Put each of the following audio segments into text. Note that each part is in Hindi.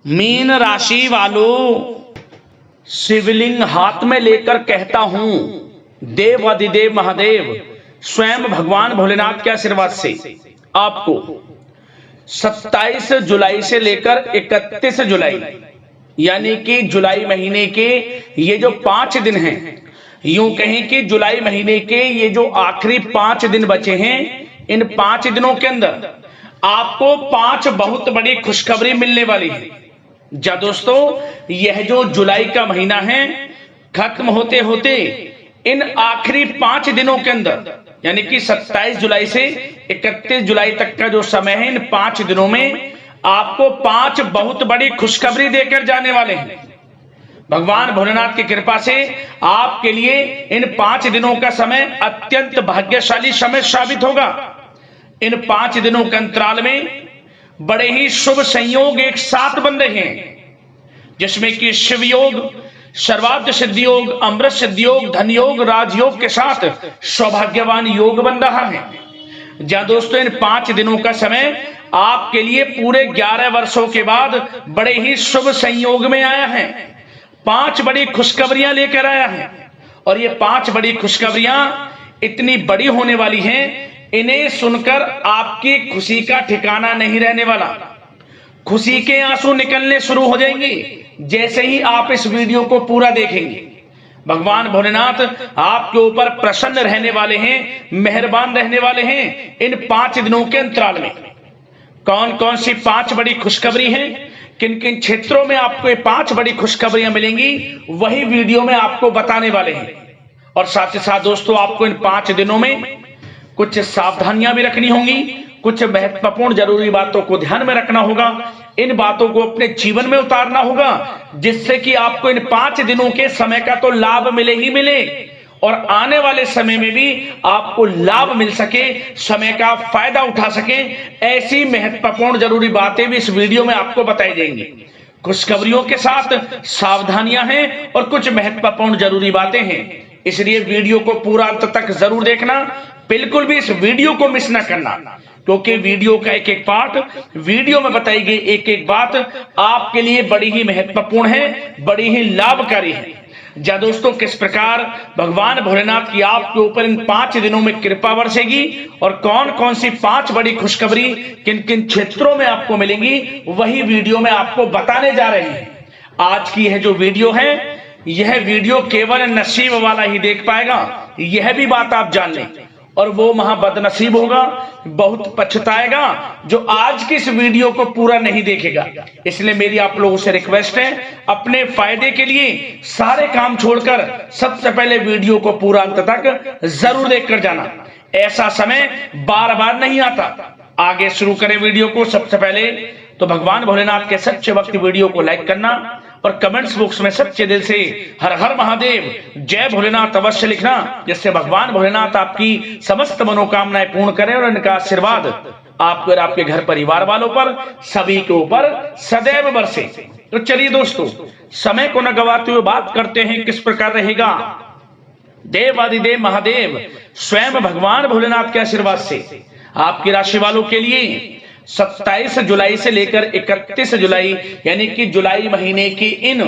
मीन राशि वालों, शिवलिंग हाथ में लेकर कहता हूं, देव अधिदेव महादेव स्वयं भगवान भोलेनाथ के आशीर्वाद से आपको 27 जुलाई से लेकर 31 जुलाई यानी कि जुलाई महीने के ये जो 5 दिन हैं, यूं कहें कि जुलाई महीने के ये जो आखिरी 5 दिन बचे हैं, इन 5 दिनों के अंदर आपको 5 बहुत बड़ी खुशखबरी मिलने वाली है। जा दोस्तों, यह जो जुलाई का महीना है खत्म होते होते इन आखिरी 5 दिनों के अंदर यानी कि 27 जुलाई से 31 जुलाई तक का जो समय है, इन 5 दिनों में आपको 5 बहुत बड़ी खुशखबरी देकर जाने वाले हैं। भगवान भोलेनाथ की कृपा से आपके लिए इन 5 दिनों का समय अत्यंत भाग्यशाली समय साबित होगा। इन 5 दिनों के अंतराल में बड़े ही शुभ संयोग एक साथ बन रहे हैं, जिसमें कि शिव योग, सर्वार्थ सिद्धि योग, अमृत सिद्धि योग, धन योग, राजयोग के साथ सौभाग्यवान योग बन रहा है। जहां दोस्तों इन 5 दिनों का समय आपके लिए पूरे 11 वर्षों के बाद बड़े ही शुभ संयोग में आया है। 5 बड़ी खुशखबरियां लेकर आया है और ये 5 बड़ी खुशखबरियां इतनी बड़ी होने वाली हैं, इन्हें सुनकर आपकी खुशी का ठिकाना नहीं रहने वाला। खुशी के आंसू निकलने शुरू हो जाएंगे जैसे ही आप इस वीडियो को पूरा देखेंगे। भगवान भोलेनाथ आपके ऊपर प्रसन्न रहने वाले हैं, मेहरबान रहने वाले हैं। इन 5 दिनों के अंतराल में कौन कौन सी 5 बड़ी खुशखबरी हैं, किन किन क्षेत्रों में आपको ये 5 बड़ी खुशखबरियां मिलेंगी, वही वीडियो में आपको बताने वाले हैं। और साथ ही साथ दोस्तों, आपको इन 5 दिनों में कुछ सावधानियां भी रखनी होंगी, कुछ महत्वपूर्ण जरूरी बातों को ध्यान में रखना होगा। इन बातों को अपने जीवन में उतारना होगा, जिससे कि आपको इन 5 दिनों के समय का तो लाभ मिले ही मिले और आने वाले समय में भी आपको लाभ मिल सके, समय का फायदा उठा सके। ऐसी महत्वपूर्ण जरूरी बातें भी इस वीडियो में आपको बताई जाएंगी। खुशखबरियों के साथ सावधानियां हैं और कुछ महत्वपूर्ण जरूरी बातें हैं, इसलिए वीडियो को पूरा अंत तक जरूर देखना। बिल्कुल भी इस वीडियो को मिस ना करना, क्योंकि वीडियो का एक एक पार्ट, वीडियो में बताई गई एक एक बात आपके लिए बड़ी ही महत्वपूर्ण है, बड़ी ही लाभकारी है। जा दोस्तों, किस प्रकार भगवान भोलेनाथ की आपके ऊपर इन 5 दिनों में कृपा बरसेगी और कौन कौन सी 5 बड़ी खुशखबरी किन किन क्षेत्रों में आपको मिलेंगी, वही वीडियो में आपको बताने जा रहे हैं। आज की यह जो वीडियो है, यह वीडियो केवल नसीब वाला ही देख पाएगा, यह भी बात आप जान लें। और वो महाबदनसीब होगा, बहुत पछताएगा जो आज की इस वीडियो को पूरा नहीं देखेगा। इसलिए मेरी आप लोगों से रिक्वेस्ट है, अपने फायदे के लिए सारे काम छोड़कर सबसे पहले वीडियो को पूरा अंत तक जरूर देखकर जाना। ऐसा समय बार बार नहीं आता। आगे शुरू करें वीडियो को। सबसे पहले तो भगवान भोलेनाथ के सच्चे भक्त वीडियो को लाइक करना और कमेंट्स बॉक्स में सच्चे दिल से हर हर महादेव, जय भोलेनाथ अवश्य लिखना, जिससे भगवान भोलेनाथ आपकी समस्त मनोकामनाएं पूर्ण करें और इनका आशीर्वाद आपको और आपके घर परिवार वालों पर, सभी के ऊपर सदैव बरसे। तो चलिए दोस्तों, समय को न गवाते हुए बात करते हैं किस प्रकार रहेगा देवाधिदेव महादेव स्वयं भगवान भोलेनाथ के आशीर्वाद से आपकी राशि वालों के लिए 27 जुलाई से लेकर 31 जुलाई यानी कि जुलाई महीने की इन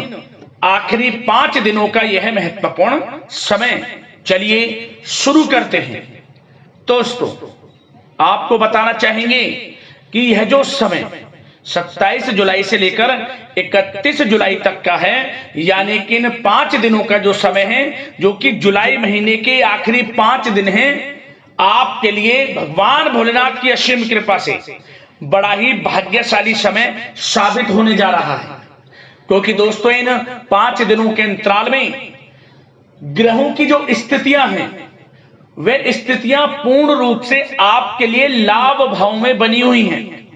आखिरी 5 दिनों का यह महत्वपूर्ण समय। चलिए शुरू करते हैं। दोस्तों, आपको बताना चाहेंगे कि यह जो समय 27 जुलाई से लेकर 31 जुलाई तक का है, यानी कि इन 5 दिनों का जो समय है, जो कि जुलाई महीने के आखिरी 5 दिन हैं, आपके लिए भगवान भोलेनाथ की असीम कृपा से बड़ा ही भाग्यशाली समय साबित होने जा रहा है। क्योंकि दोस्तों, इन 5 दिनों के अंतराल में ग्रहों की जो स्थितियां हैं, वे स्थितियां पूर्ण रूप से आपके लिए लाभ भाव में बनी हुई हैं,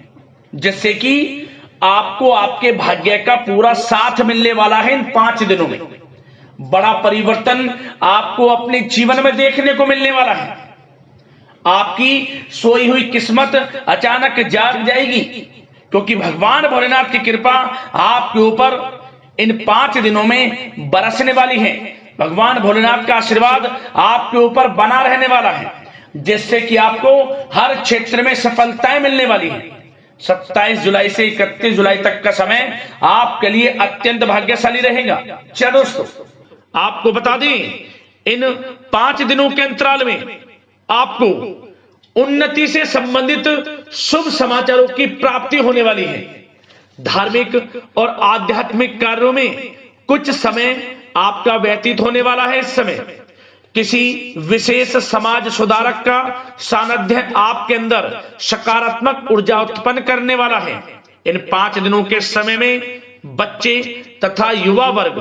जिससे कि आपको आपके भाग्य का पूरा साथ मिलने वाला है। इन 5 दिनों में बड़ा परिवर्तन आपको अपने जीवन में देखने को मिलने वाला है। आपकी सोई हुई किस्मत अचानक जाग जाएगी, क्योंकि भगवान भोलेनाथ की कृपा आपके ऊपर इन 5 दिनों में बरसने वाली है। भगवान भोलेनाथ का आशीर्वाद आपके ऊपर बना रहने वाला है, जिससे कि आपको हर क्षेत्र में सफलताएं मिलने वाली है। 27 जुलाई से 31 जुलाई तक का समय आपके लिए अत्यंत भाग्यशाली रहेगा। चलो दोस्तों, आपको बता दें, इन 5 दिनों के अंतराल में आपको उन्नति से संबंधित शुभ समाचारों की प्राप्ति होने वाली है। धार्मिक और आध्यात्मिक कार्यों में कुछ समय आपका व्यतीत होने वाला है। इस समय किसी विशेष समाज सुधारक का सानिध्य आपके अंदर सकारात्मक ऊर्जा उत्पन्न करने वाला है। इन 5 दिनों के समय में बच्चे तथा युवा वर्ग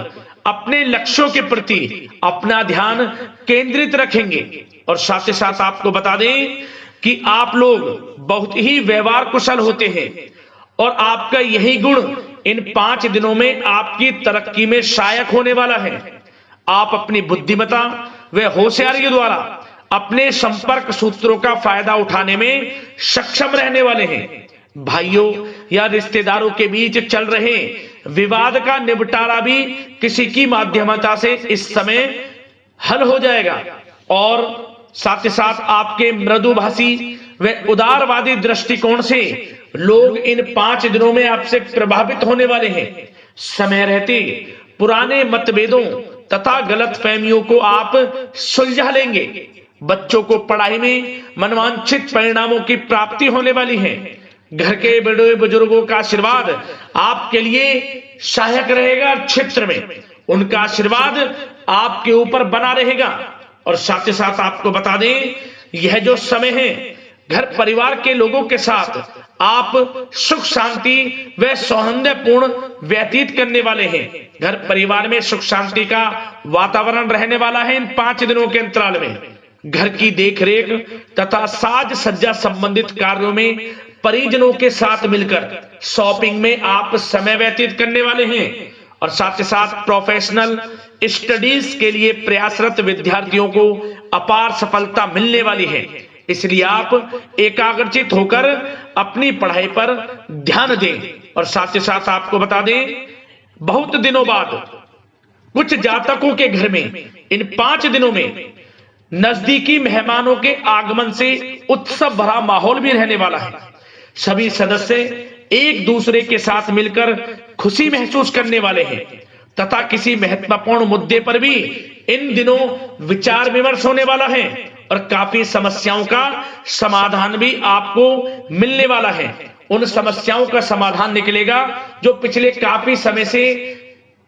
अपने लक्ष्यों के प्रति अपना ध्यान केंद्रित रखेंगे। और साथ ही साथ आपको बता दें कि आप लोग बहुत ही व्यवहार कुशल होते हैं और आपका यही गुण इन 5 दिनों में आपकी तरक्की में सहायक होने वाला है। आप अपनी बुद्धिमत्ता व होशियारी द्वारा अपने संपर्क सूत्रों का फायदा उठाने में सक्षम रहने वाले हैं। भाइयों या रिश्तेदारों के बीच चल रहे विवाद का निपटारा भी किसी की माध्यमता से इस समय हल हो जाएगा। और साथ ही साथ आपके मृदुभाषी व उदारवादी दृष्टिकोण से लोग इन 5 दिनों में आपसे प्रभावित होने वाले हैं। समय रहते पुराने मतभेदों तथा गलतफहमियों को आप सुलझा लेंगे। बच्चों को पढ़ाई में मनवांछित परिणामों की प्राप्ति होने वाली है। घर के बड़े बुजुर्गों का आशीर्वाद आपके लिए सहायक रहेगा। क्षेत्र में उनका आशीर्वाद आपके ऊपर बना रहेगा। और साथ ही साथ आपको बता दें, यह जो समय है घर परिवार के लोगों के साथ आप सुख शांति व सौहार्दपूर्ण व्यतीत करने वाले हैं। घर परिवार में सुख शांति का वातावरण रहने वाला है। इन 5 दिनों के अंतराल में घर की देखरेख तथा साज सज्जा संबंधित कार्यों में परिजनों के साथ मिलकर शॉपिंग में आप समय व्यतीत करने वाले हैं। और साथ ही साथ प्रोफेशनल स्टडीज के लिए प्रयासरत विद्यार्थियों को अपार सफलता मिलने वाली है। इसलिए आप एकाग्रचित होकर अपनी पढ़ाई पर ध्यान दें। और साथ ही साथ आपको बता दें, बहुत दिनों बाद कुछ जातकों के घर में इन 5 दिनों में नजदीकी मेहमानों के आगमन से उत्सव भरा माहौल भी रहने वाला है। सभी सदस्य एक दूसरे के साथ मिलकर खुशी महसूस करने वाले हैं तथा किसी महत्वपूर्ण मुद्दे पर भी इन दिनों विचार विमर्श होने वाला है और काफी समस्याओं का समाधान भी आपको मिलने वाला है। उन समस्याओं का समाधान निकलेगा जो पिछले काफी समय से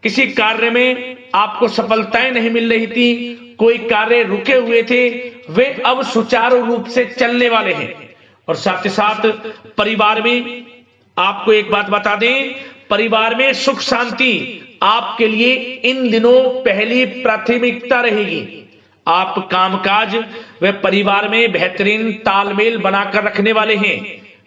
किसी कार्य में आपको सफलताएं नहीं मिल रही थी, कोई कार्य रुके हुए थे, वे अब सुचारू रूप से चलने वाले हैं। और साथ ही साथ परिवार में आपको एक बात बता दें, परिवार में सुख शांति आपके लिए इन दिनों पहली प्राथमिकता रहेगी। आप कामकाज व परिवार में बेहतरीन तालमेल बनाकर रखने वाले हैं।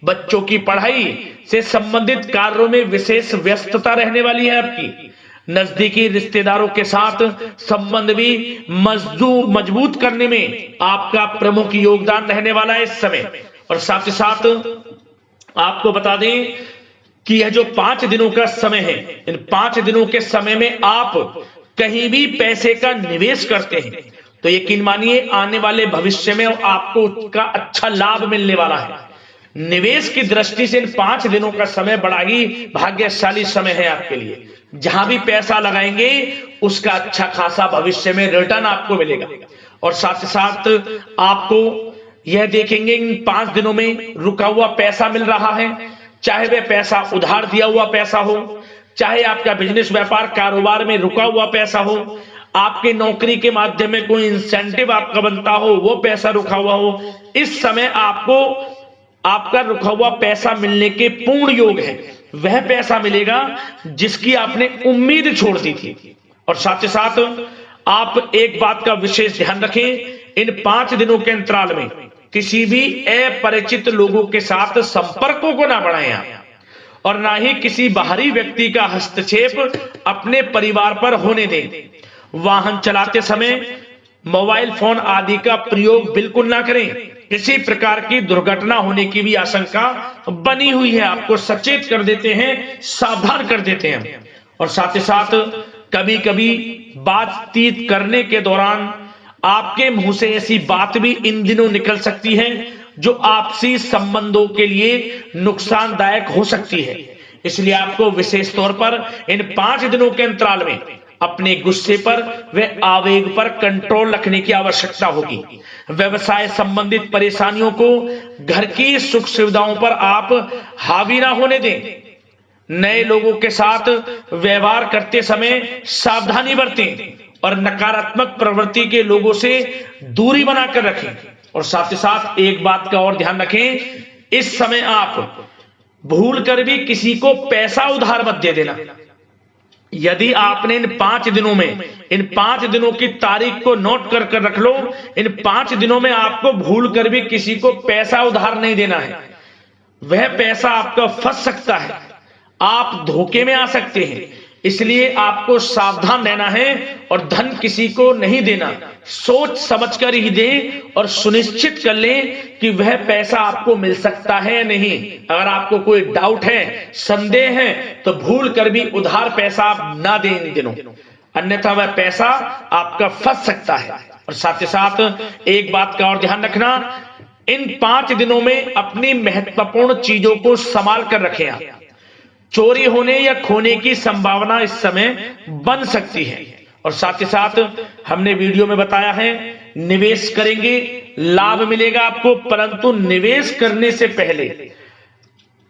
बच्चों की पढ़ाई से संबंधित कार्यों में विशेष व्यस्तता रहने वाली है आपकी। नजदीकी रिश्तेदारों के साथ संबंध भी मजबूत करने में आपका प्रमुख योगदान रहने वाला है इस समय। और साथ ही साथ आपको बता दें कि यह जो 5 दिनों का समय है, इन 5 दिनों के समय में आप कहीं भी पैसे का निवेश करते हैं तो यकीन मानिए आने वाले भविष्य में आपको उसका अच्छा लाभ मिलने वाला है। निवेश की दृष्टि से इन 5 दिनों का समय बड़ा ही भाग्यशाली समय है आपके लिए। जहां भी पैसा लगाएंगे उसका अच्छा खासा भविष्य में रिटर्न आपको मिलेगा। और साथ ही साथ आपको यह देखेंगे इन 5 दिनों में रुका हुआ पैसा मिल रहा है, चाहे वह पैसा उधार दिया हुआ पैसा हो, चाहे आपका बिजनेस व्यापार कारोबार में रुका हुआ पैसा हो, आपके नौकरी के माध्यम में कोई इंसेंटिव आपका बनता हो, वो पैसा रुका हुआ हो। इस समय आपको आपका रुका हुआ पैसा मिलने के पूर्ण योग है। वह पैसा मिलेगा जिसकी आपने उम्मीद छोड़ दी थी। और साथ ही साथ आप एक बात का विशेष ध्यान रखें, इन 5 दिनों के अंतराल में किसी भी अपरिचित लोगों के साथ संपर्कों को ना बढ़ाएं आप और ना ही किसी बाहरी व्यक्ति का हस्तक्षेप अपने परिवार पर होने दें। वाहन चलाते समय मोबाइल फोन आदि का प्रयोग बिल्कुल ना करें। किसी प्रकार की दुर्घटना होने की भी आशंका बनी हुई है। आपको सचेत कर देते हैं, सावधान कर देते हैं। और साथ ही साथ कभी कभी बातचीत करने के दौरान आपके मुंह से ऐसी बात भी इन दिनों निकल सकती है जो आपसी संबंधों के लिए नुकसानदायक हो सकती है। इसलिए आपको विशेष तौर पर इन 5 दिनों के अंतराल में अपने गुस्से पर व आवेग पर कंट्रोल रखने की आवश्यकता होगी। व्यवसाय संबंधित परेशानियों को घर की सुख सुविधाओं पर आप हावी ना होने दें। नए लोगों के साथ व्यवहार करते समय सावधानी बरतें और नकारात्मक प्रवृत्ति के लोगों से दूरी बनाकर रखें। और साथ ही साथ एक बात का और ध्यान रखें, इस समय आप भूल कर भी किसी को पैसा उधार मत दे देना। यदि आपने इन 5 दिनों में, इन 5 दिनों की तारीख को नोट कर रख लो, इन 5 दिनों में आपको भूल कर भी किसी को पैसा उधार नहीं देना है। वह पैसा आपका फंस सकता है, आप धोखे में आ सकते हैं। इसलिए आपको सावधान रहना है और धन किसी को नहीं देना। सोच समझकर ही दें और सुनिश्चित कर लें कि वह पैसा आपको मिल सकता है या नहीं। अगर आपको कोई डाउट है, संदेह है, तो भूल कर भी उधार पैसा आप ना दें इन दिनों, अन्यथा वह पैसा आपका फंस सकता है। और साथ ही साथ एक बात का और ध्यान रखना, इन 5 दिनों में अपनी महत्वपूर्ण चीजों को संभाल कर रखें। आप चोरी होने या खोने की संभावना इस समय बन सकती है। और साथ ही साथ हमने वीडियो में बताया है, निवेश करेंगे लाभ मिलेगा आपको, परंतु निवेश करने से पहले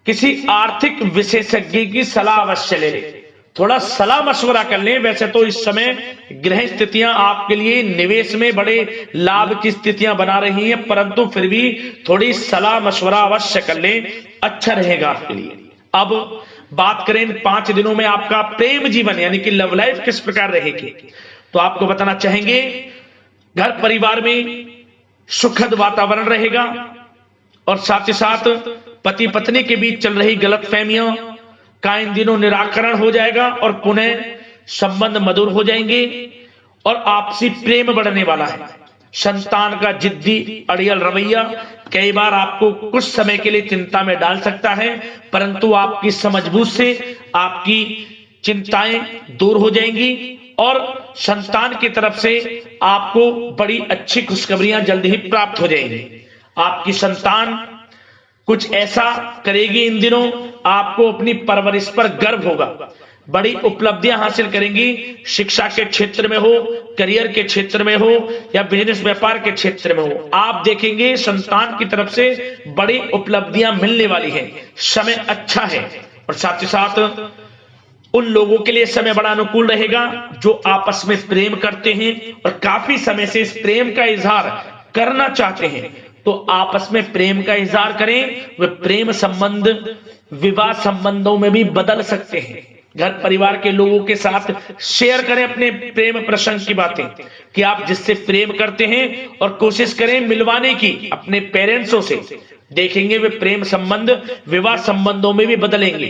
किसी आर्थिक विशेषज्ञ की सलाह अवश्य ले लें। थोड़ा सलाह मशवरा कर लें। वैसे तो इस समय ग्रह स्थितियां आपके लिए निवेश में बड़े लाभ की स्थितियां बना रही हैं, परंतु फिर भी थोड़ी सलाह मशवरा अवश्य कर लें, अच्छा रहेगा आपके लिए। अब बात करें इन 5 दिनों में आपका प्रेम जीवन यानी कि लव लाइफ किस प्रकार रहेगी, तो आपको बताना चाहेंगे, घर परिवार में सुखद वातावरण रहेगा और साथ ही साथ पति पत्नी के बीच चल रही गलतफहमियों का इन दिनों निराकरण हो जाएगा और पुनः संबंध मधुर हो जाएंगे और आपसी प्रेम बढ़ने वाला है। संतान का जिद्दी अड़ियल रवैया कई बार आपको कुछ समय के लिए चिंता में डाल सकता है, परंतु आपकी समझबूझ से आपकी चिंताएं दूर हो जाएंगी और संतान की तरफ से आपको बड़ी अच्छी खुशखबरियां जल्द ही प्राप्त हो जाएंगी। आपकी संतान कुछ ऐसा करेगी इन दिनों, आपको अपनी परवरिश पर गर्व होगा। बड़ी उपलब्धियां हासिल करेंगी, शिक्षा के क्षेत्र में हो, करियर के क्षेत्र में हो या बिजनेस व्यापार के क्षेत्र में हो। आप देखेंगे संतान की तरफ से बड़ी उपलब्धियां मिलने वाली हैं। समय अच्छा है और साथ ही साथ उन लोगों के लिए समय बड़ा अनुकूल रहेगा जो आपस में प्रेम करते हैं और काफी समय से इस प्रेम का इजहार करना चाहते हैं, तो आपस में प्रेम का इजहार करें। वे प्रेम संबंध विवाह संबंधों में भी बदल सकते हैं। घर परिवार के लोगों के साथ शेयर करें अपने प्रेम प्रसंग की बातें कि आप जिससे प्रेम करते हैं और कोशिश करें मिलवाने की अपने पेरेंट्सों से। देखेंगे वे प्रेम संबंध विवाह संबंधों में भी बदलेंगे।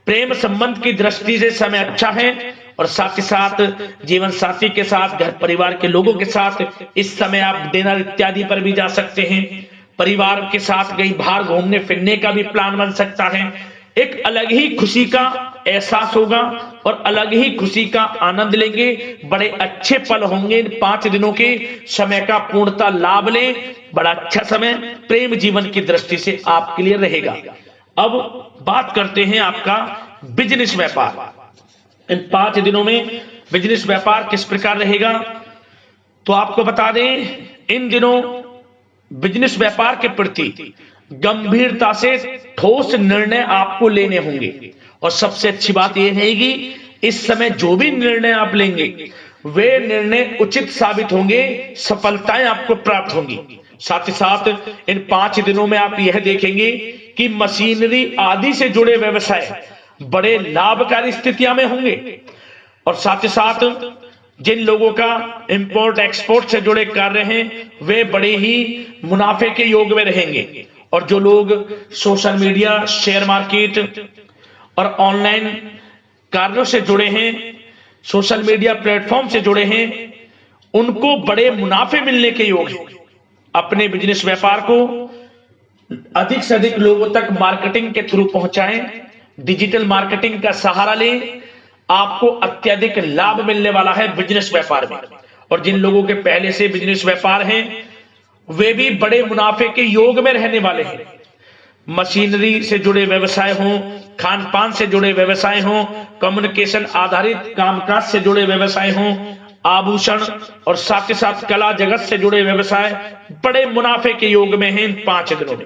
प्रेम संबंध की दृष्टि से समय अच्छा है और साथ ही साथ जीवन साथी के साथ, घर परिवार के लोगों के साथ इस समय आप डिनर इत्यादि पर भी जा सकते हैं। परिवार के साथ कहीं बाहर घूमने फिरने का भी प्लान बन सकता है। एक अलग ही खुशी का एहसास होगा और अलग ही खुशी का आनंद लेंगे। बड़े अच्छे पल होंगे। इन 5 दिनों के समय का पूर्णतः लाभ लें। बड़ा अच्छा समय प्रेम जीवन की दृष्टि से आपके लिए रहेगा। अब बात करते हैं आपका बिजनेस व्यापार। इन 5 दिनों में बिजनेस व्यापार किस प्रकार रहेगा, तो आपको बता दें, इन दिनों बिजनेस व्यापार के प्रति गंभीरता से ठोस निर्णय आपको लेने होंगे। और सबसे अच्छी बात यह रहेगी, इस समय जो भी निर्णय आप लेंगे वे निर्णय उचित साबित होंगे, सफलताएं आपको प्राप्त होंगी। साथ ही साथ इन 5 दिनों में आप यह देखेंगे कि मशीनरी आदि से जुड़े व्यवसाय बड़े लाभकारी स्थितियां में होंगे। और साथ ही साथ जिन लोगों का इंपोर्ट एक्सपोर्ट से जुड़े कार्य हैं वे बड़े ही मुनाफे के योग में रहेंगे। और जो लोग सोशल मीडिया, शेयर मार्केट और ऑनलाइन कार्यों से जुड़े हैं, सोशल मीडिया प्लेटफॉर्म से जुड़े हैं, उनको बड़े मुनाफे मिलने के योग हैं। अपने बिजनेस व्यापार को अधिक से अधिक लोगों तक मार्केटिंग के थ्रू पहुंचाएं, डिजिटल मार्केटिंग का सहारा लें। आपको अत्यधिक लाभ मिलने वाला है बिजनेस व्यापार में। और जिन लोगों के पहले से बिजनेस व्यापार हैं वे भी बड़े मुनाफे के योग में रहने वाले हैं। मशीनरी से जुड़े व्यवसाय हों, खान पान से जुड़े व्यवसाय हों, कम्युनिकेशन आधारित कामकाज से जुड़े व्यवसाय हों, आभूषण और साथ ही साथ कला जगत से जुड़े व्यवसाय बड़े मुनाफे के योग में हैं इन 5 दिनों में।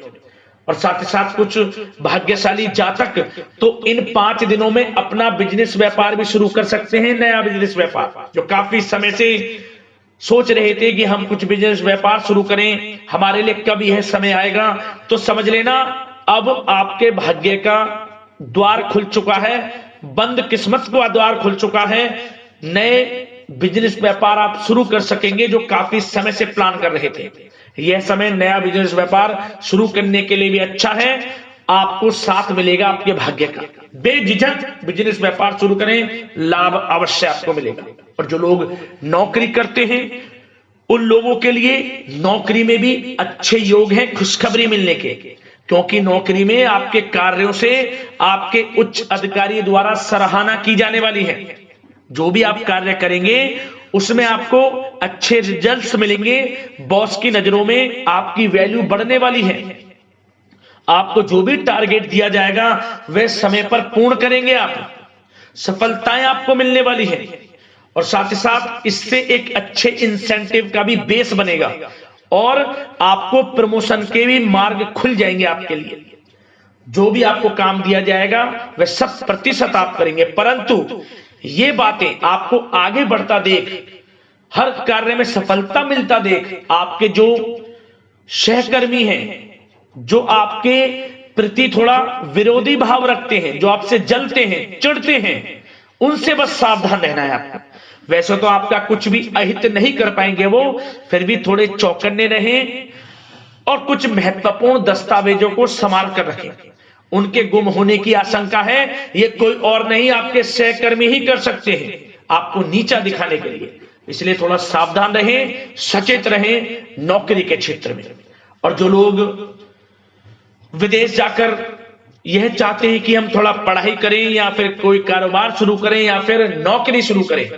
और साथ ही साथ कुछ भाग्यशाली जातक तो इन 5 दिनों में अपना बिजनेस व्यापार भी शुरू कर सकते हैं, नया बिजनेस व्यापार। जो काफी समय से सोच रहे थे कि हम कुछ बिजनेस व्यापार शुरू करें, हमारे लिए कब यह समय आएगा, तो समझ लेना अब आपके भाग्य का द्वार खुल चुका है, बंद किस्मत का द्वार खुल चुका है। नए बिजनेस व्यापार आप शुरू कर सकेंगे जो काफी समय से प्लान कर रहे थे। यह समय नया बिजनेस व्यापार शुरू करने के लिए भी अच्छा है, आपको साथ मिलेगा आपके भाग्य का। बेझिझक बिजनेस व्यापार शुरू करें, लाभ अवश्य आपको मिलेगा। और जो लोग नौकरी करते हैं उन लोगों के लिए नौकरी में भी अच्छे योग हैं खुशखबरी मिलने के, क्योंकि नौकरी में आपके कार्यों से आपके उच्च अधिकारी द्वारा सराहना की जाने वाली है। जो भी आप कार्य करेंगे उसमें आपको अच्छे रिजल्ट्स मिलेंगे, बॉस की नजरों में आपकी वैल्यू बढ़ने वाली है। आपको जो भी टारगेट दिया जाएगा वह समय पर पूर्ण करेंगे आप, सफलताएं आपको मिलने वाली है। और साथ ही साथ इससे एक अच्छे इंसेंटिव का भी बेस बनेगा और आपको प्रमोशन के भी मार्ग खुल जाएंगे आपके लिए। जो भी आपको काम दिया जाएगा वह 100% आप करेंगे, परंतु ये बातें आपको आगे बढ़ता देख, हर कार्य में सफलता मिलता देख, आपके जो सहकर्मी हैं, जो आपके प्रति थोड़ा विरोधी भाव रखते हैं, जो आपसे जलते हैं, चिढ़ते हैं, उनसे बस सावधान रहना है आपको। वैसे तो आपका कुछ भी अहित नहीं कर पाएंगे वो, फिर भी थोड़े चौकन्ने रहें और कुछ महत्वपूर्ण दस्तावेजों को संभाल कर रखें। उनके गुम होने की आशंका है, ये कोई और नहीं आपके सहकर्मी ही कर सकते हैं आपको नीचा दिखाने के लिए। इसलिए थोड़ा सावधान रहें, सचेत रहें नौकरी के क्षेत्र में। और जो लोग विदेश जाकर यह चाहते हैं कि हम थोड़ा पढ़ाई करें या फिर कोई कारोबार शुरू करें या फिर नौकरी शुरू करें,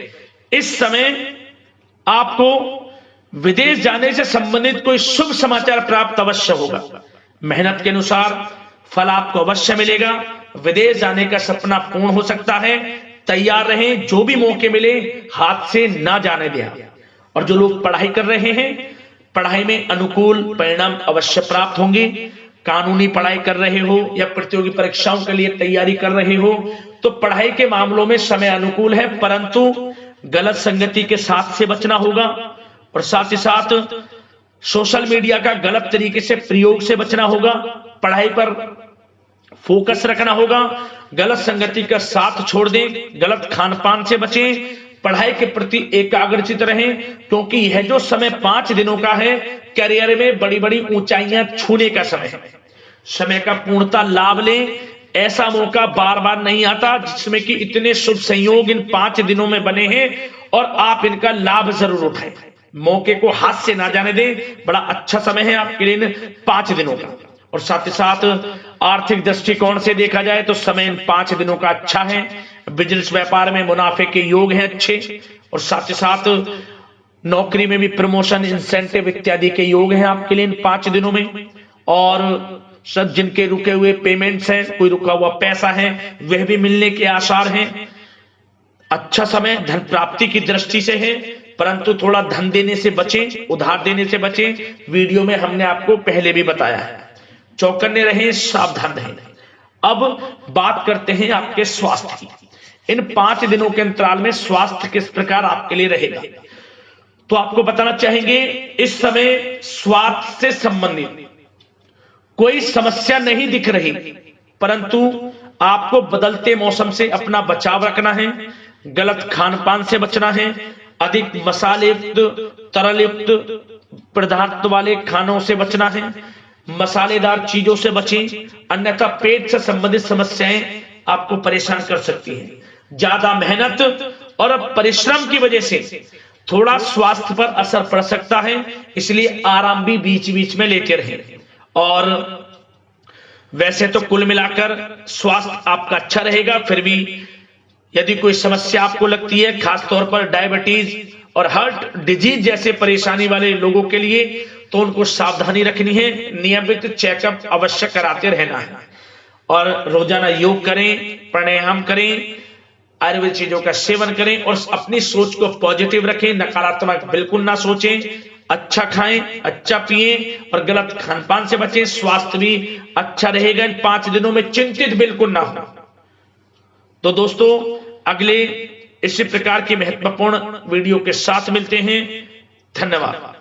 इस समय आपको विदेश जाने से संबंधित कोई शुभ समाचार प्राप्त अवश्य होगा। मेहनत के अनुसार फल आपको अवश्य मिलेगा। विदेश जाने का सपना पूर्ण हो सकता है, तैयार रहें, जो भी मौके मिले हाथ से ना जाने दें। और जो लोग पढ़ाई कर रहे हैं, पढ़ाई में अनुकूल परिणाम अवश्य प्राप्त होंगे। कानूनी पढ़ाई कर रहे हो या प्रतियोगी परीक्षाओं के लिए तैयारी कर रहे हो तो पढ़ाई के मामलों में समय अनुकूल है, परंतु गलत संगति के साथ से बचना होगा। और साथ ही साथ सोशल मीडिया का गलत तरीके से प्रयोग से बचना होगा। पढ़ाई पर फोकस रखना होगा, गलत संगति का साथ छोड़ दें, गलत खान पान से बचें, पढ़ाई के प्रति एकाग्रचित रहें, क्योंकि यह जो समय 5 दिनों का है करियर में बड़ी बड़ी ऊंचाइयां छूने का समय है। समय का पूर्णता लाभ लें, ऐसा मौका बार बार नहीं आता जिसमें कि इतने शुभ संयोग इन 5 दिनों में बने हैं और आप इनका लाभ जरूर उठाएं। मौके को हाथ से ना जाने दें, बड़ा अच्छा समय है आपके लिए इन 5 दिनों का। और साथ ही साथ आर्थिक दृष्टिकोण से देखा जाए तो समय इन 5 दिनों का अच्छा है। बिजनेस व्यापार में मुनाफे के योग हैं अच्छे, और साथ ही साथ नौकरी में भी प्रमोशन, इंसेंटिव इत्यादि के योग हैं आपके लिए इन 5 दिनों में। और सब जिनके रुके हुए पेमेंट्स हैं, कोई रुका हुआ पैसा है, वह भी मिलने के आसार हैं। अच्छा समय धन प्राप्ति की दृष्टि से है, परंतु थोड़ा धन देने से बचें, उधार देने से बचें। वीडियो में हमने आपको पहले भी बताया है। चौकन्ने रहें, सावधान रहें। अब बात करते हैं आपके स्वास्थ्य की। इन 5 दिनों के अंतराल में स्वास्थ्य किस प्रकार आपके लिए रहेगा, तो आपको बताना चाहेंगे इस समय स्वास्थ्य से संबंधित कोई समस्या नहीं दिख रही, परंतु आपको बदलते मौसम से अपना बचाव रखना है, गलत खान पान से बचना है, अधिक मसाले युक्त, तरल युक्त पदार्थ वाले खानों से बचना है, मसालेदार चीजों से बचें, अन्यथा पेट से संबंधित समस्याएं आपको परेशान कर सकती हैं। ज्यादा मेहनत और परिश्रम की वजह से थोड़ा स्वास्थ्य पर असर पड़ सकता है, इसलिए आराम भी बीच बीच में लेते रहें। और वैसे तो कुल मिलाकर स्वास्थ्य आपका अच्छा रहेगा, फिर भी यदि कोई समस्या आपको लगती है, खासतौर पर डायबिटीज और हार्ट डिजीज जैसे परेशानी वाले लोगों के लिए, तो उनको सावधानी रखनी है, नियमित चेकअप अवश्य कराते रहना है और रोजाना योग करें, प्राणायाम करें, आयुर्वेद चीजों का सेवन करें और अपनी सोच को पॉजिटिव रखें, नकारात्मक बिल्कुल ना सोचें, अच्छा खाएं, अच्छा पिएं और गलत खानपान से बचें। स्वास्थ्य भी अच्छा रहेगा। इन 5 दिनों में चिंतित बिल्कुल ना हो। तो दोस्तों अगले इसी प्रकार की महत्वपूर्ण वीडियो के साथ मिलते हैं। धन्यवाद।